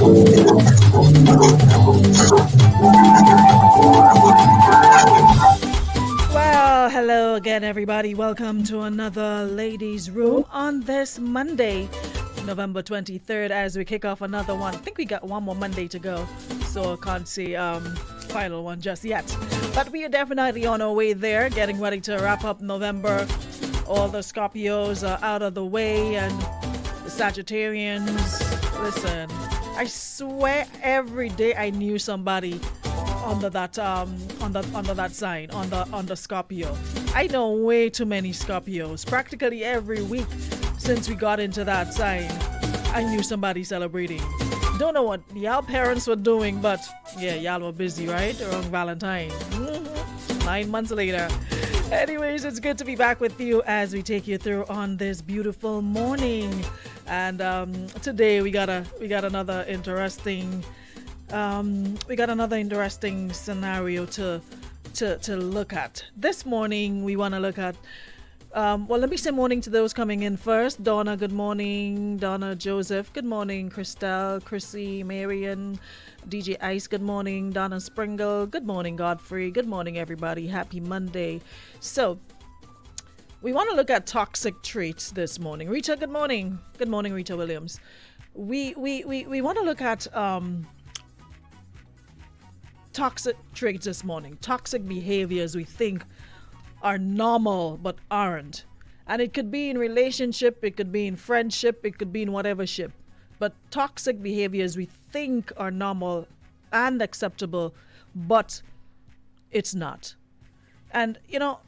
Well, hello again, everybody. Welcome to another ladies' room on this Monday, November 23rd, as we kick off another one. I think we got one more Monday to go, so I can't say final one just yet. But we are definitely on our way there, getting ready to wrap up November. All the Scorpios are out of the way, and the Sagittarians. Listen, I swear every day I knew somebody under that under that sign on the Scorpio. I know way too many Scorpios. Practically every week since we got into that sign, I knew somebody celebrating. Don't know what y'all parents were doing, but yeah, y'all were busy, right? Around Valentine. 9 months later. Anyways, it's good to be back with you as we take you through on this beautiful morning. And today we got another interesting scenario to look at. This morning we want to look at well, let me say morning to those coming in first. Donna, good morning. Donna, Joseph, good morning. Christelle, Chrissy, Marion, DJ Ice, good morning. Donna Springle, good morning. Godfrey, good morning, everybody. Happy Monday. So, we want to look at toxic traits this morning. Rita, good morning. Good morning, Rita Williams. We want to look at toxic traits this morning. Toxic behaviors we think are normal but aren't. And it could be in relationship, it could be in friendship, it could be in whatever ship. But toxic behaviors we think are normal and acceptable, but it's not. And no,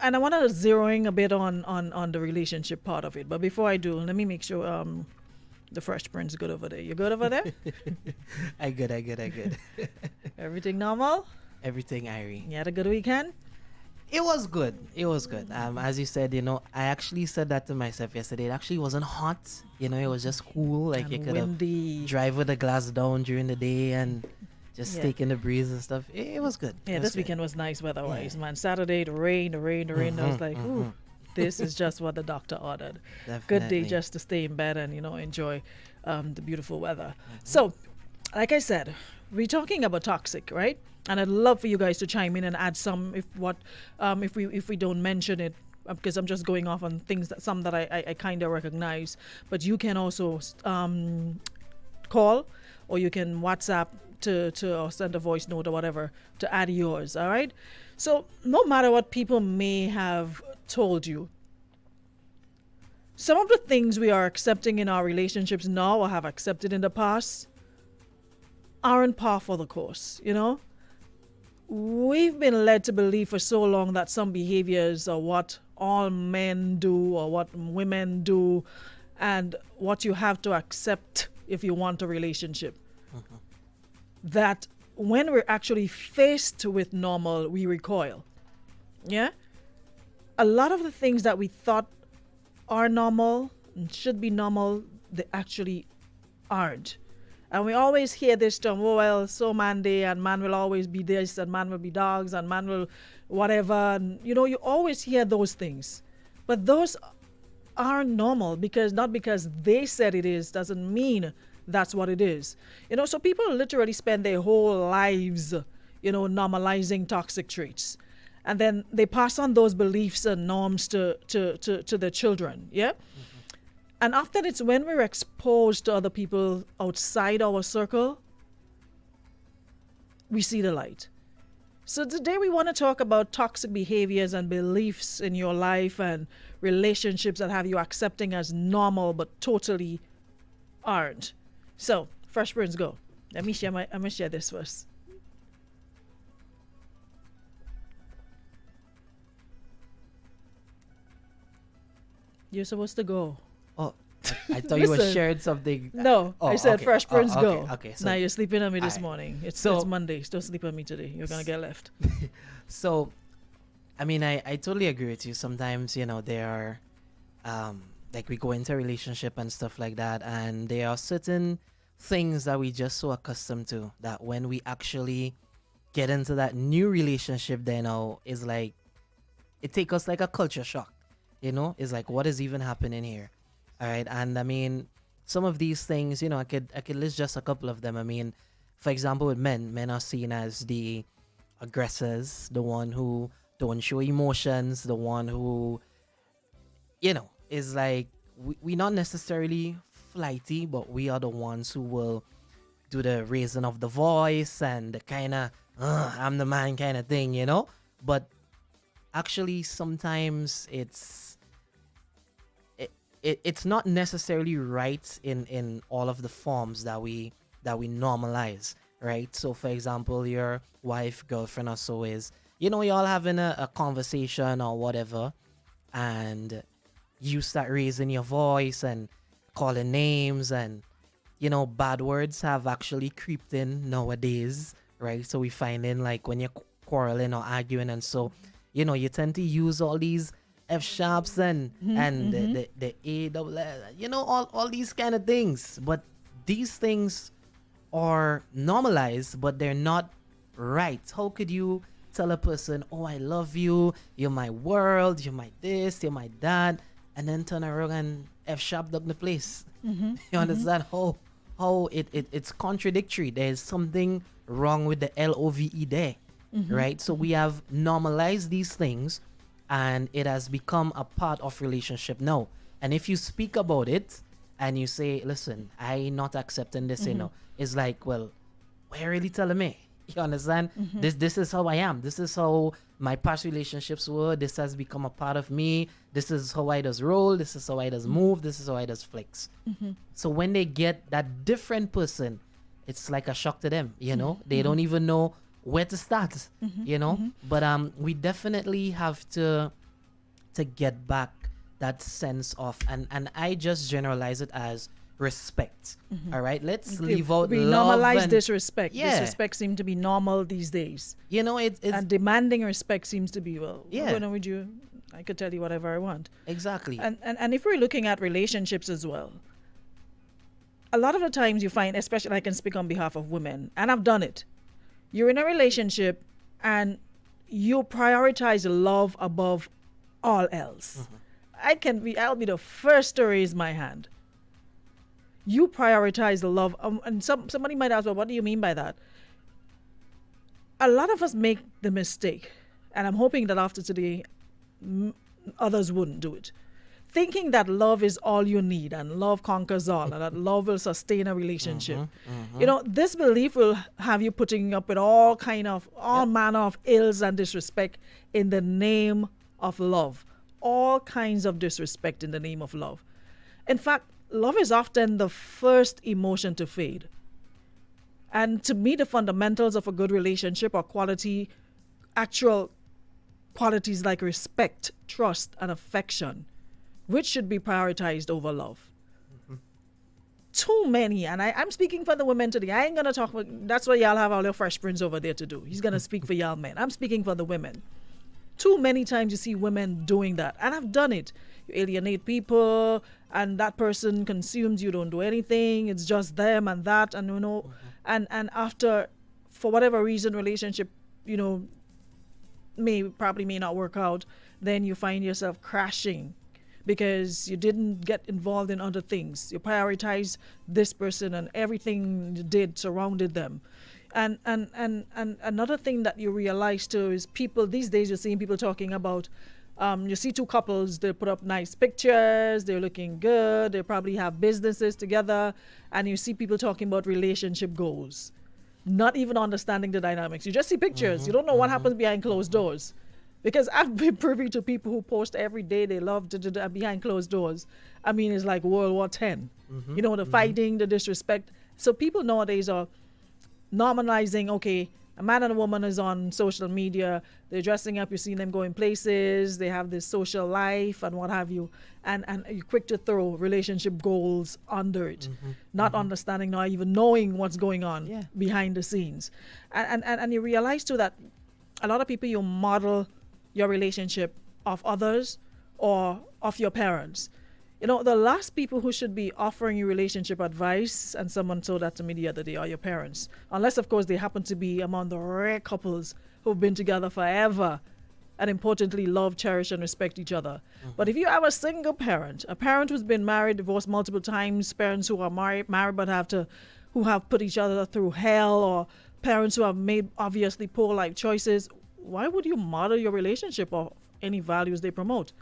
and I want to zeroing a bit on the relationship part of it. But before I do, let me make sure the Fresh Prince good over there. You good over there? I good. Everything normal? Everything Irie. You had a good weekend? It was good. As you said, I actually said that to myself yesterday. It actually wasn't hot. It was just cool. Like And you could windy. have drive with the glass down during the day and just take in the breeze and stuff. It was good. Yeah, this weekend was nice weather-wise, man. Saturday, the rain. I was like, ooh, this is just what the doctor ordered. Definitely. Good day just to stay in bed and, enjoy the beautiful weather. So, like I said, we're talking about toxic, right? And I'd love for you guys to chime in and add some if we don't mention it, because I'm just going off on things that I kind of recognize. But you can also call, or you can WhatsApp to or send a voice note or whatever to add yours. All right. So no matter what people may have told you, some of the things we are accepting in our relationships now or have accepted in the past aren't par for the course. We've been led to believe for so long that some behaviors are what all men do or what women do, and what you have to accept if you want a relationship. That when we're actually faced with normal, we recoil. Yeah? A lot of the things that we thought are normal and should be normal, they actually aren't. And we always hear this term, oh, well, so man day, and man will always be this, and man will be dogs, and man will whatever. And, you always hear those things. But those aren't normal, not because they said it is, doesn't mean that's what it is. So people literally spend their whole lives, normalizing toxic traits. And then they pass on those beliefs and norms to their children. Yeah? And often it's when we're exposed to other people outside our circle, we see the light. So today we want to talk about toxic behaviors and beliefs in your life and relationships that have you accepting as normal but totally aren't. So, Fresh Prince, go. I'm gonna share this first. You're supposed to go. Oh, I thought you were sharing something. No, I said okay. Fresh Prince, go. Okay. So, now you're sleeping on me this morning. It's Monday. Don't sleep on me today. You're going to get left. So, I totally agree with you. Sometimes, there are, like we go into a relationship and stuff like that, and there are certain things that we just so accustomed to that when we actually get into that new relationship, is like, it takes us like a culture shock. It's like, what is even happening here? All right. And some of these things, I could list just a couple of them. I mean, for example, with men are seen as the aggressors, the one who don't show emotions, the one who, is like, we not necessarily flighty, but we are the ones who will do the raising of the voice and the kind of I'm the man kind of thing, But actually, sometimes it's not necessarily right in all of the forms that we normalize, right? So, for example, your wife, girlfriend, or so is, y'all having a conversation or whatever, and you start raising your voice and calling names, and bad words have actually creeped in nowadays, right? So we find in, like, when you're quarreling or arguing, and so you tend to use all these F sharps and the A double L, all these kind of things. But these things are normalized, but they're not right. How could you tell a person, "Oh, I love you, you're my world, you're my this, you're my that," and then turn around and F sharp down the place? You understand how it's contradictory. There's something wrong with the LOVE there, right? So we have normalized these things, and it has become a part of relationship now. And if you speak about it and you say, "Listen, I not accepting this," it's like, well, why are you really telling me? You understand? This is how I am. This is how my past relationships were. This has become a part of me. This is how I does roll. This is how I does move. This is how I does flex. So when they get that different person, it's like a shock to them. They don't even know where to start. But we definitely have to get back that sense of, and I just generalize it as respect. All right, let's leave out we love normalize and disrespect. Yeah. Disrespect seems to be normal these days, it's and demanding respect seems to be, well, Yeah. when with you, I could tell you whatever I want. exactly. And if we're looking at relationships as well, a lot of the times you find, especially I can speak on behalf of women, and I've done it. You're in a relationship and you prioritize love above all else. I'll be the first to raise my hand. You prioritize the love, and somebody might ask, well, what do you mean by that? A lot of us make the mistake, and I'm hoping that after today, others wouldn't do it, thinking that love is all you need and love conquers all, and that love will sustain a relationship. This belief will have you putting up with all manner of ills and disrespect in the name of love. All kinds of disrespect in the name of love. In fact, love is often the first emotion to fade. And to me, the fundamentals of a good relationship are actual qualities like respect, trust, and affection, which should be prioritized over love. Too many, and I'm speaking for the women today. I ain't gonna talk about, that's what y'all have all your fresh prince over there to do. He's gonna speak for y'all men. I'm speaking for the women. Too many times you see women doing that, and I've done it. You alienate people, and that person consumes, you don't do anything, it's just them and that, and and after, for whatever reason, relationship may not work out, then you find yourself crashing because you didn't get involved in other things. You prioritize this person, and everything you did surrounded them. And another thing that you realize too is, people these days, you're seeing people talking about, you see two couples, they put up nice pictures, they're looking good, they probably have businesses together, and you see people talking about relationship goals, not even understanding the dynamics. You just see pictures. You don't know what happens behind closed doors. Because I've been privy to people who post every day they love behind closed doors. I mean, it's like World War X. The fighting, the disrespect. So people nowadays are normalizing, okay, a man and a woman is on social media, they're dressing up, you see them going places, they have this social life and what have you, and you're quick to throw relationship goals under it, not understanding, not even knowing what's going on behind the scenes. And you realize too that a lot of people, you model your relationship of others or of your parents. The last people who should be offering you relationship advice, and someone told that to me the other day, are your parents. Unless, of course, they happen to be among the rare couples who've been together forever. and importantly, love, cherish, and respect each other. But if you have a single parent, a parent who's been married, divorced multiple times, parents who are married but who have put each other through hell, or parents who have made obviously poor life choices, why would you model your relationship or any values they promote?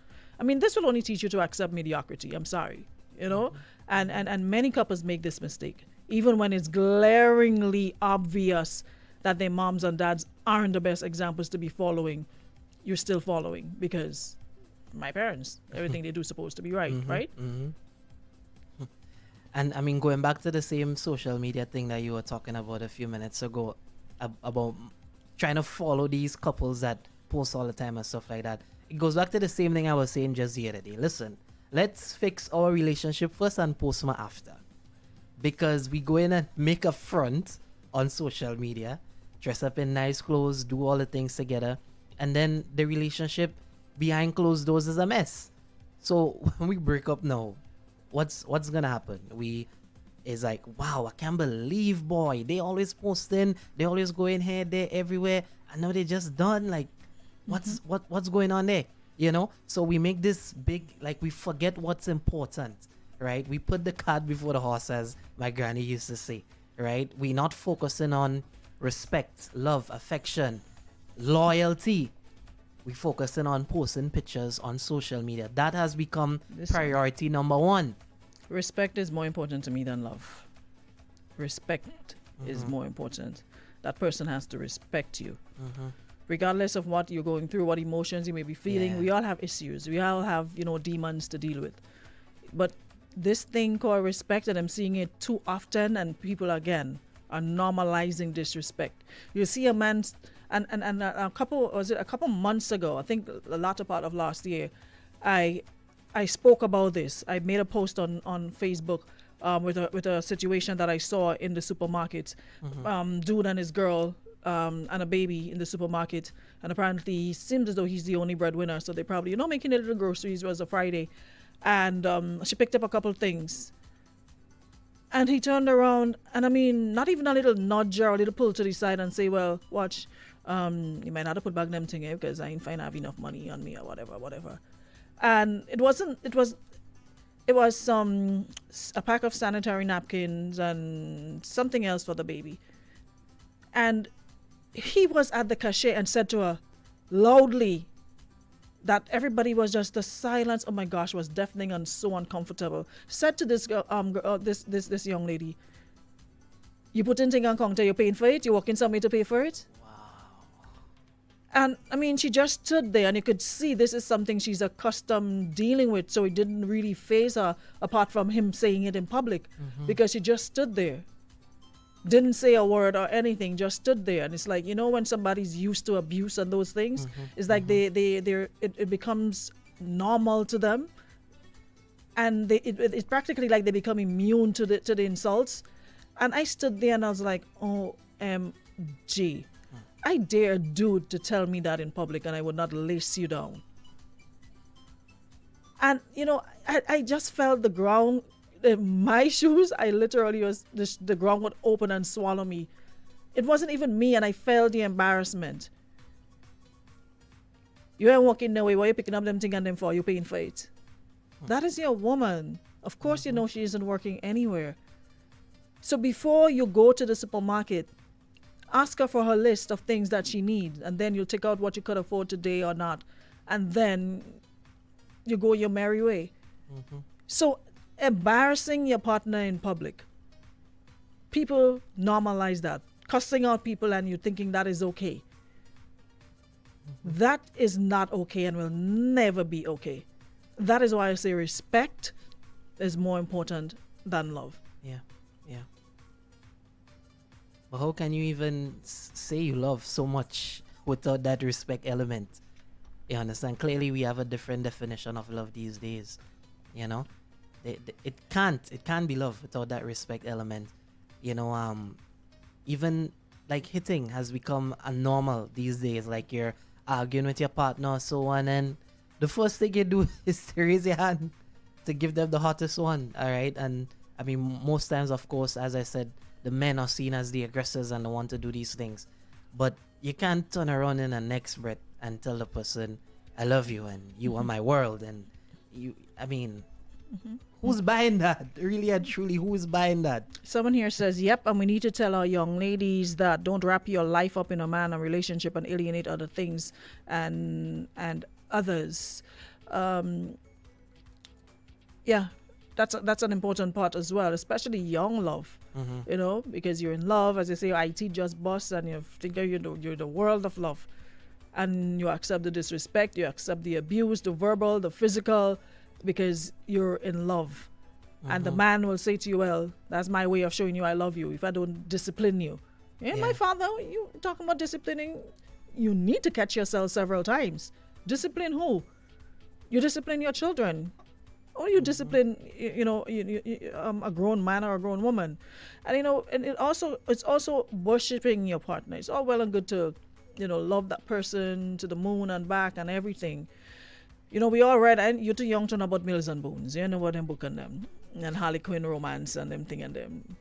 I mean, this will only teach you to accept mediocrity. I'm sorry, you know? And many couples make this mistake, even when it's glaringly obvious that their moms and dads aren't the best examples to be following. You're still following because my parents, everything they do is supposed to be right, right? And I mean, going back to the same social media thing that you were talking about a few minutes ago, about trying to follow these couples that post all the time and stuff like that, it goes back to the same thing I was saying just the other day. Listen, let's fix our relationship first and post more after. Because we go in and make a front on social media, dress up in nice clothes, do all the things together, and then the relationship behind closed doors is a mess. So when we break up now, what's gonna happen? It's like, wow, I can't believe, boy, they always posting, they always going here, there, everywhere, and now they just done. Like, what's going on there? You know? So we make this big, like, we forget what's important, right? We put the cart before the horse, as my granny used to say, right? We not focusing on respect, love, affection, loyalty. We focusing on posting pictures on social media. That has become priority number one. Respect is more important to me than love. Respect is more important. That person has to respect you. Regardless of what you're going through, what emotions you may be feeling. We all have issues. We all have, demons to deal with. But this thing called respect, and I'm seeing it too often, and people again are normalizing disrespect. You see a man, and a couple months ago, I think the latter part of last year, I spoke about this. I made a post on Facebook with a situation that I saw in the supermarket. Dude and his girl and a baby in the supermarket, and apparently he seems as though he's the only breadwinner, so they probably making a little groceries. It was a Friday, and she picked up a couple things, and he turned around, and I mean, not even a little nudge or a little pull to the side and say, well, watch, you might have to put back them thing here because I ain't find have enough money on me or whatever. And it was a pack of sanitary napkins and something else for the baby. And he was at the cashier and said to her loudly that everybody was just, the silence, oh my gosh, was deafening and so uncomfortable. Said to this girl, this young lady, you put in thing on counter, you're paying for it, you walk in somewhere to pay for it. And I mean, she just stood there, and you could see this is something she's accustomed dealing with, so it didn't really faze her, apart from him saying it in public, because she just stood there, didn't say a word or anything, just stood there. And it's like, when somebody's used to abuse and those things, it's like it becomes normal to them, and it's practically like they become immune to the insults. And I stood there and I was like, OMG. I dare a dude to tell me that in public, and I would not lace you down. And, I just felt the ground, my shoes, I literally the ground would open and swallow me. It wasn't even me, and I felt the embarrassment. You ain't walking no way, why you picking up them thing and them for, you paying for it? That is your woman. Of course she isn't working anywhere. So before you go to the supermarket, ask her for her list of things that she needs, and then you'll take out what you could afford today or not, and then you go your merry way. So embarrassing your partner in public, people normalize that. Cussing out people and you thinking that is okay. That is not okay and will never be okay. That is why I say respect is more important than love. Yeah. But how can you even say you love so much without that respect element? You understand? Clearly, we have a different definition of love these days. It can't be love without that respect element. Even like hitting has become a normal these days. Like you're arguing with your partner or so on, and the first thing you do is to raise your hand to give them the hottest one. All right, and I mean, most times, of course, as I said, the men are seen as the aggressors and the one to do these things. But you can't turn around in the next breath and tell the person, I love you and you are my world. And I mean, who's buying that? Really and truly, who is buying that? Someone here says, yep, and we need to tell our young ladies that don't wrap your life up in a man, a relationship, and alienate other things and others. Yeah, that's an important part as well, especially young love. You know, because you're in love, as they say, IT just busts, and you think you're the world of love, and you accept the disrespect, you accept the abuse, the verbal, the physical, because you're in love. And the man will say to you, well, that's my way of showing you I love you if I don't discipline you. Yeah, my father, you talking about disciplining, you need to catch yourself several times. Discipline who? You discipline your children, or you discipline, a grown man or a grown woman. And and it's also worshiping your partner. It's all well and good to love that person to the moon and back and everything. We all read, and you're too young to know about Mills and Bones. You know what them book and them and Harlequin romance and them thing and them.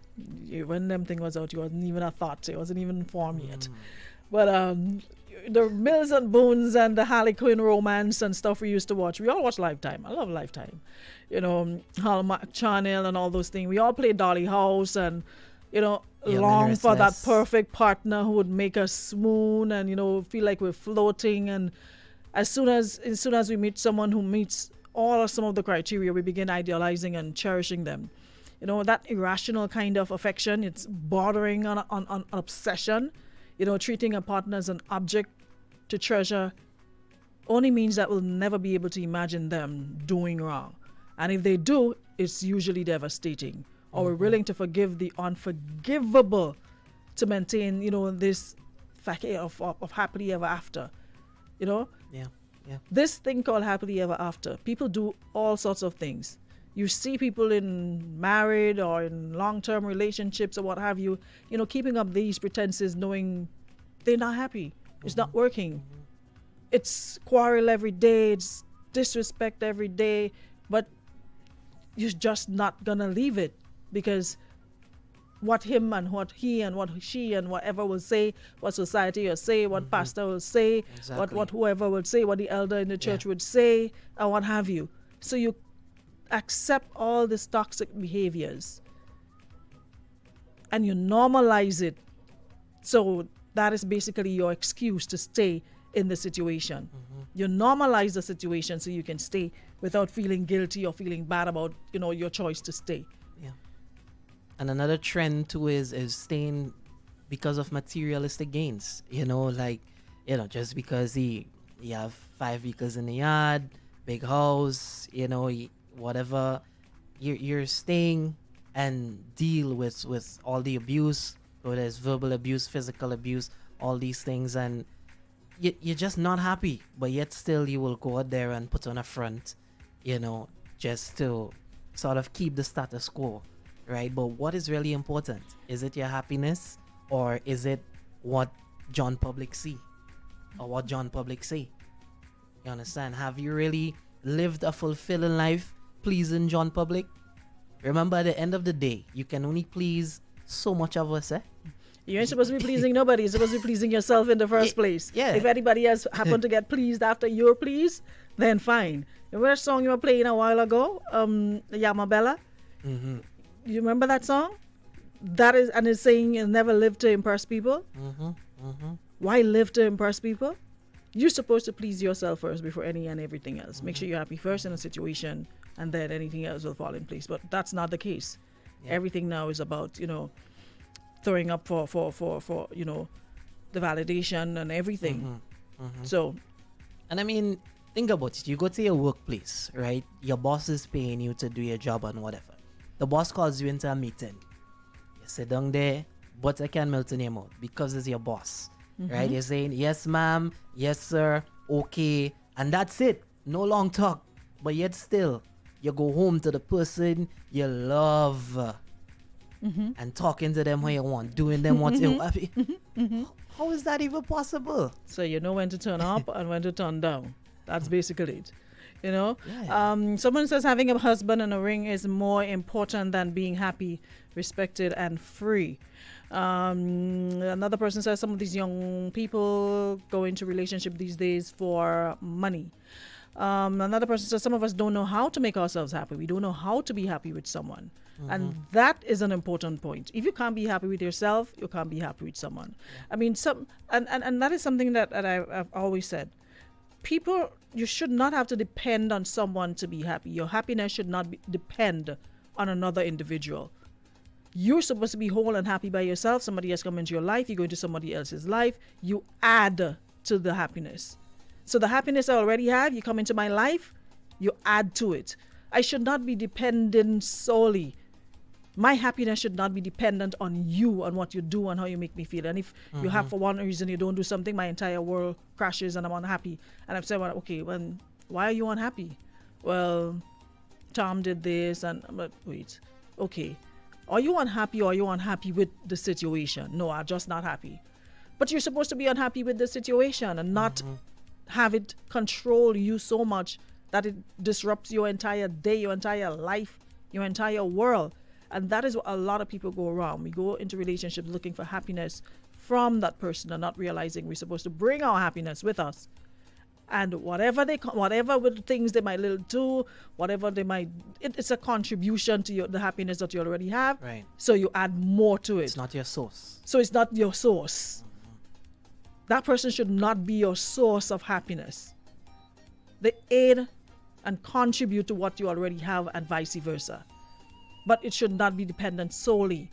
When them thing was out, you wasn't even a thought. You wasn't even informed yet. But the Mills and Bones and the Harlequin romance and stuff we used to watch. We all watch Lifetime. I love Lifetime. Hallmark Channel and all those things. We all play Dolly House and long for that perfect partner who would make us swoon and feel like we're floating. And as soon as we meet someone who meets some of the criteria, we begin idealizing and cherishing them. That irrational kind of affection, it's bordering on obsession. Treating a partner as an object to treasure only means that we'll never be able to imagine them doing wrong. And if they do, it's usually devastating. Or we're willing to forgive the unforgivable to maintain, this facade of happily ever after. Yeah. This thing called happily ever after. People do all sorts of things. You see people in married or in long-term relationships or what have you, keeping up these pretenses knowing they're not happy. It's not working. It's quarrel every day. It's disrespect every day. But you're just not going to leave it because what him and what he and what she and whatever will say, what society will say, what pastor will say, what whoever will say, what the elder in the church would say, and what have you. So you accept all these toxic behaviors and you normalize it. So that is basically your excuse to stay in the situation. You normalize the situation so you can stay without feeling guilty or feeling bad about your choice to stay. And another trend too is staying because of materialistic gains. Just because you have 5 acres in the yard, big house, whatever, you're staying and deal with all the abuse, whether it's verbal abuse, physical abuse, all these things, and you're just not happy. But yet still you will go out there and put on a front, just to sort of keep the status quo. Right? But what is really important? Is it your happiness, or is it what John Public see or what John Public say? You understand? Have you really lived a fulfilling life pleasing John Public? Remember, at the end of the day, you can only please so much of us, eh? You ain't supposed to be pleasing nobody. You're supposed to be pleasing yourself in the first place. Yeah. If anybody else happened to get pleased after you're pleased, then fine. Remember that song you were playing a while ago? Yamabella? You remember that song? That is, and it's saying you never live to impress people. Why live to impress people? You're supposed to please yourself first before any and everything else. Make sure you're happy first in a situation, and then anything else will fall in place. But that's not the case. Everything now is about throwing up for the validation and everything. So, and I mean, think about it. You go to your workplace, right? Your boss is paying you to do your job and whatever. The boss calls you into a meeting. You sit down there, butter can melt in your mouth because it's your boss, right? You're saying, yes, ma'am, yes, sir, okay, and that's it. No long talk. But yet still, you go home to the person you love and talking to them how you want, doing them what you want. How is that even possible? So you know when to turn up and when to turn down. That's basically it. You know, Yeah. someone says having a husband and a ring is more important than being happy, respected, and free. Another person says some of these young people go into relationship these days for money. Another person says some of us don't know how to make ourselves happy. We don't know how to be happy with someone. And that is an important point. If you can't be happy with yourself, you can't be happy with someone. I mean, and that is something that I've always said. People, you should not have to depend on someone to be happy. Your happiness should not depend on another individual. You're supposed to be whole and happy by yourself. Somebody else comes into your life. You go into somebody else's life. You add to the happiness. So the happiness I already have, you come into my life, you add to it. I should not be dependent solely. My happiness should not be dependent on you, on what you do and how you make me feel. And if you have, for one reason, you don't do something, my entire world crashes and I'm unhappy. And I'm saying, well, okay, well, why are you unhappy? Well, Tom did this, and I'm like, wait, okay. Are you unhappy or are you unhappy with the situation? No, I'm just not happy. But you're supposed to be unhappy with the situation and not have it control you so much that it disrupts your entire day, your entire life, your entire world. And that is what a lot of people go wrong. We go into relationships looking for happiness from that person and not realizing we're supposed to bring our happiness with us. And whatever with things they might little do, whatever they might, it's a contribution to the happiness that you already have. Right. So you add more to it. It's not your source. So it's not your source. That person should not be your source of happiness. They aid and contribute to what you already have and vice versa. But it should not be dependent solely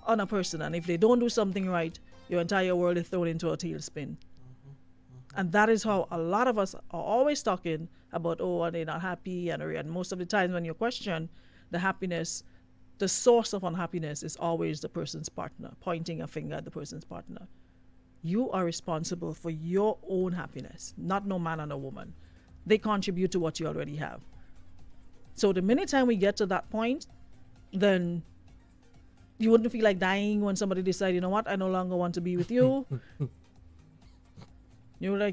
on a person. And if they don't do something right, your entire world is thrown into a tailspin. And that is how a lot of us are always talking about, oh, are they not happy? And most of the times when you question the happiness, the source of unhappiness is always the person's partner, pointing a finger at the person's partner. You are responsible for your own happiness, not no man and a woman. They contribute to what you already have. So the minute time we get to that point, then you wouldn't feel like dying when somebody decides, you know what, I no longer want to be with you. You'll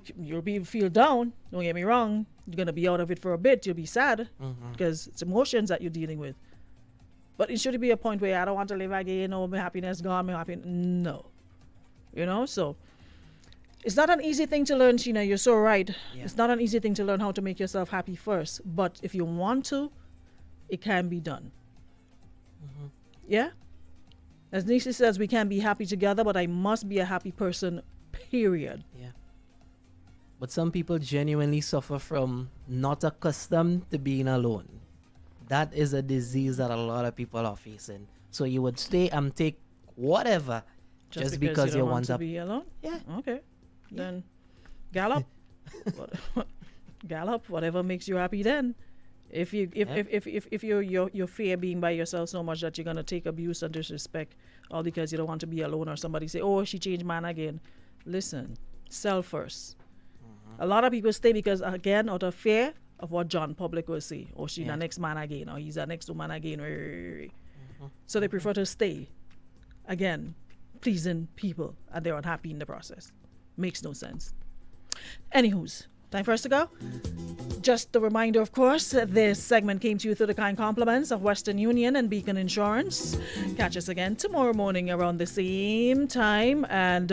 feel down. Don't get me wrong. You're gonna be out of it for a bit. You'll be sad because it's emotions that you're dealing with. But it shouldn't be a point where I don't want to live again. Oh, my happiness gone. My happiness. No, So it's not an easy thing to learn, Sheena. You're so right. Yeah. It's not an easy thing to learn how to make yourself happy first. But if you want to, it can be done. Yeah. As Nisi says, we can be happy together, but I must be a happy person. Period. Yeah. But some people genuinely suffer from not accustomed to being alone. That is a disease that a lot of people are facing. So you would stay and take whatever just because you want to be alone? Yeah. Okay. Yeah. Then gallop. Gallop, whatever makes you happy then. If you fear being by yourself so much that you're gonna take abuse and disrespect all because you don't want to be alone, or somebody say, oh, she changed man again. Listen, self first. A lot of people stay because, again, out of fear of what John Public will say. Oh, she's the next man again, or he's the next woman again. So they prefer to stay, again, pleasing people, and they're unhappy in the process. Makes no sense. Anywho's, time for us to go. Just a reminder, of course, this segment came to you through the kind compliments of Western Union and Beacon Insurance. Catch us again tomorrow morning around the same time, and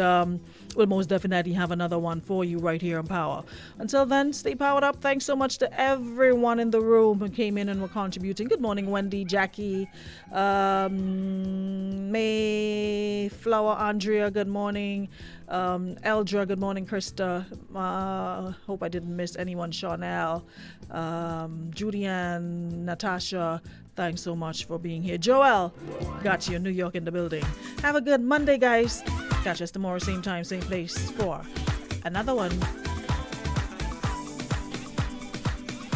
we'll most definitely have another one for you right here on Power. Until then, stay powered up. Thanks so much to everyone in the room who came in and were contributing. Good morning, Wendy, Jackie, Mayflower, Andrea, good morning. Eldra, good morning. Krista, hope I didn't miss anyone. Chanel, Julianne, Natasha, thanks so much for being here. Joel, got you in New York in the building. Have a good Monday, guys. Catch us tomorrow, same time, same place for another one.